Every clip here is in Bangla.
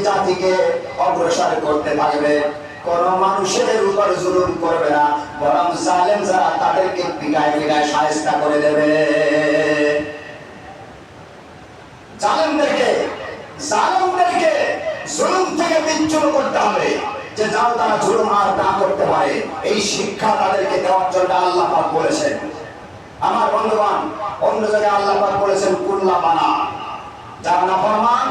জাতিকে অগ্রসর করতে থাকবে। কোন মানুষের উপর জুলুম করবে না, বরং জালেম যারা তাদেরকে পিটায় পিটায় শায়েস্তা করে দেবে। জালেমদেরকে জুলুম থেকে বিচ্যুত করতে হবে, যে যাও তারা জুলুম আর না করতে পারে। এই শিক্ষা তাদেরকে দেওয়ার জন্য আল্লাহ পাক বলেছেন। আমার বন্ধুগণ, অন্য জায়গায় আল্লাহ পাক বলেছেন কুল্লা বানা, যারা নাফরমান,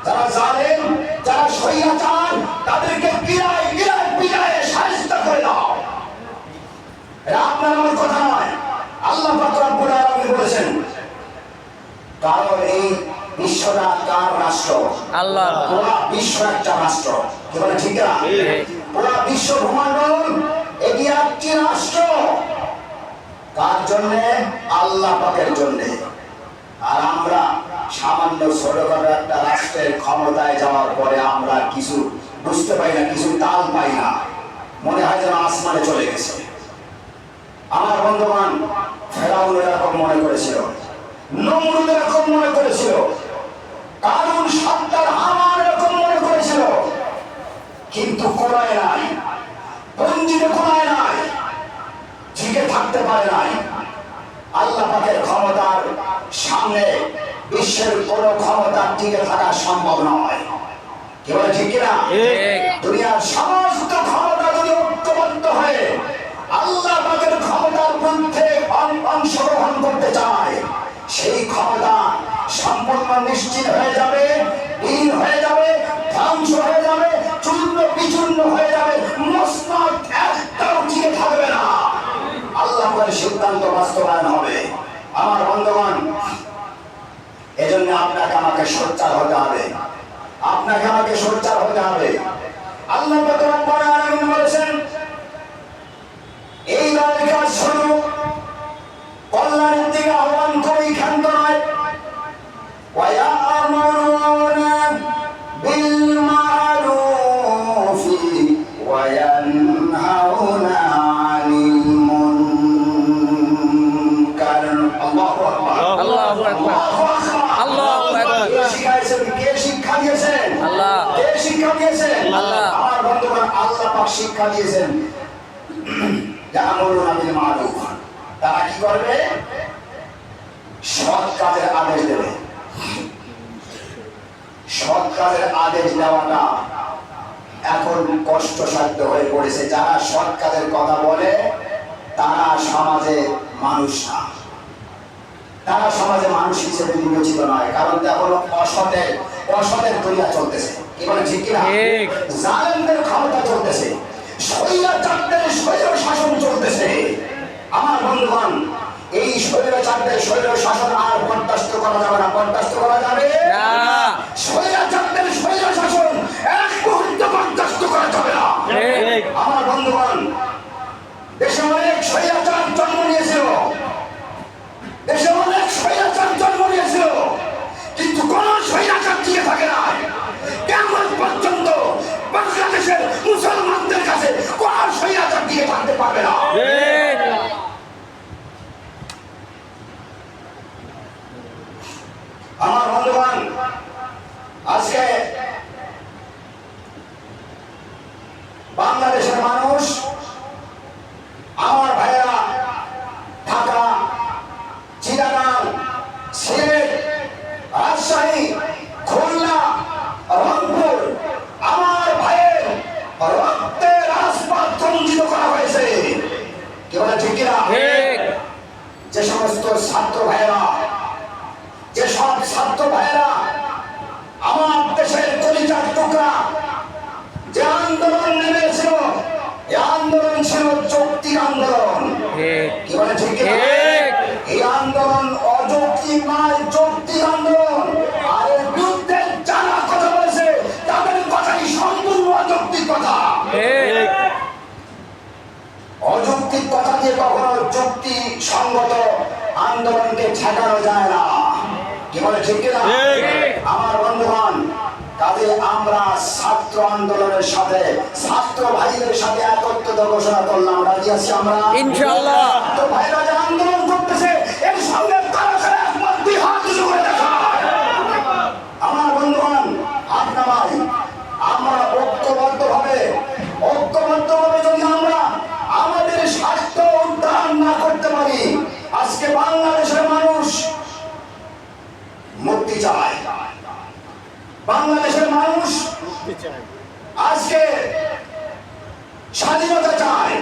যারা জালেম, যারা স্বৈরাচার, তাদেরকে পিটায় পিটায় শায়েস্তা করে দাও। এটা আপনার আমার কথা নয়, আল্লাহ পাক রব্বুল আলামিন বলেছেন। কারণ এই বিশ্বটা কার রাষ্ট্র? আল্লাহ। পুরো বিশ্ব একটা রাষ্ট্র, কি বলে ঠিক না? পুরো বিশ্ব ভূমণ্ডল এটি একটি রাষ্ট্র। কার জন্য? আল্লাহ পাকের জন্য। আর আমরা সামান্য ছোটখাটো একটা রাষ্ট্রের ক্ষমতায় যাওয়ার পরে আমরা কিছু বুঝতে পাই না, কিছু তাল পাই না, মনে হয় যেন আসমানে চলে গেছে। আমার বন্ধুগণ, ফেরাউন এরকম মনে করেছিল, নমরুদ এরকম মনে করেছিল, কারুন সত্তার হামান এরকম মনে করেছিল, কিন্তু কোরআনে নাই, পঞ্জিতে কোরআনে নাই, টিকে থাকতে পারে নাই। আল্লাহ পাকের ক্ষমতার সামনে বিশ্বের কোন ক্ষমতা টিকে থাকা সম্ভব নয়, কি বলে ঠিক কিনা? দুনিয়ার সমস্ত ক্ষমতা যদি ঐক্যবদ্ধ হয়ে আল্লাহ পাকের ক্ষমতার বিরুদ্ধে অংশগ্রহণ করতে চায়, সেই ক্ষমতা সম্পূর্ণ নিশ্চিত হয়ে যাবে, হীন হয়ে যাবে, ধ্বংস হয়ে যাবে, চূর্ণ বিচূর্ণ হয়ে যাবে, মসনদ একটাও টিকে থাকবে না। আল্লাহ পাকের সিদ্ধান্ত বাস্তবায়ন হবে। আমার বন্ধুগণ, এজন্য আপনাকে আমাকে সোচ্চার হতে হবে, আপনাকে আমাকে সোচ্চার হতে হবে। আল্লাহ পাক রব্বুল আলামিন বলেছেন, এই নয় কাজ শুরু কল্যাণের দিকে আহ্বান করে ক্ষান্ত নয়। ওয়ায়ামুরুনা বিল মারুফি ওয়া ইয়ানহাউনা আনিল মুনকার। আল্লাহু আকবার, আল্লাহু আকবার, আল্লাহু আকবার। কে শিক্ষা দিয়েছেন? আল্লাহ। কে শিক্ষা দিয়েছেন? আল্লাহ। আমার বন্ধুগণ, আল্লাহ পাক শিক্ষা দিয়েছেন। ইয়ামুরুনা বিল মারুফ, তারা কি করবে? সৎ কাজের আদেশ দেবে। সৎ কাজের আদেশ দেওয়াটা এখন কষ্টসাধ্য হয়ে পড়েছে। যারা সৎ কাজের কথা বলে তারা সমাজে মানুষ না, তারা সমাজে মানুষ হিসেবে বিবেচিত নয়। কারণ এখন অসতের দুনিয়া চলতেছে, কি বলে ঠিক কিনা? জালেমদের ক্ষমতা চলতেছে, স্বৈরাচারদের স্বৈর শাসন চলতেছে। আমার বন্ধুগণ, এই স্বৈরাচারদের স্বৈর শাসন আর বরদাস্ত করা যাবে না, বরদাস্ত করা যাবে না। স্বৈরাচারদের স্বৈর শাসন এক মুহূর্তে বরদাস্ত করা যাবে না। আমার বন্ধুগণ, দেশে অনেক স্বৈরাচার জন্ম নিয়েছিল, দেশে অনেক স্বৈরাচার জন্ম নিয়েছিল, কিন্তু কোন স্বৈরাচার টিকে থাকে না। কেমন পর্যন্ত বাংলাদেশের মুসলমানদের কাছে কোন স্বৈরাচার টিকে থাকতে পারবে না। আমার বন্ধুগণ, আজকে বাংলাদেশের মানুষ, আমার ভাইয়েরা ঢাকা, চিটাগাং, সিলেট, রাজশাহী, খুলনা, রংপুর, আমার ভাইয়ের রক্তে রাজপথ রঞ্জিত করা হয়েছে, কি বলে ঠিক কিনা? যে সমস্ত ছাত্র ভাইয়েরা, যেসব ছাত্র ভাইয়েরা আমার দেশের কলিজার টুকরা, যে আন্দোলন নেমেছিল, এই আন্দোলন ছিল যৌক্তিক আন্দোলন, কি বলে ঠিক? এই আন্দোলন অযৌক্তিক নয়, যৌক্তিক আন্দোলন। আর এর বিরুদ্ধে যারা কথা বলেছে তাদের কথাই সম্পূর্ণ অযৌক্তিক কথা। অযৌক্তিক কথা দিয়ে কখনো যুক্তি সঙ্গত আন্দোলনকে ঠেকানো যায় না, কি বলে ঠিক কিনা? আমার বন্ধুগণ, কাজে আমরা ছাত্র আন্দোলনের সাথে, ছাত্র ভাইদের সাথে একত্রিত ঘোষণা করলাম, রাজি আছি আমরা ইনশাআল্লাহ। তো ভাইরা যে আন্দোলন করতেছে এর সঙ্গে কারা কারা একমত, দুই হাত উঁচু করে দেখায়। আমার বন্ধুগণ, হাত নামাই। বাংলাদেশের মানুষ আজকে স্বাধীনতা চায়।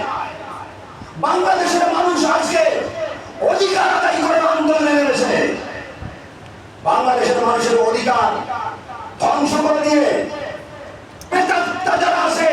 বাংলাদেশের মানুষ আজকে অধিকার আদায় করে আন্দোলনে নেমেছে। বাংলাদেশের মানুষের অধিকার ধ্বংস করে দিয়ে পেটাত্তা যারা আছে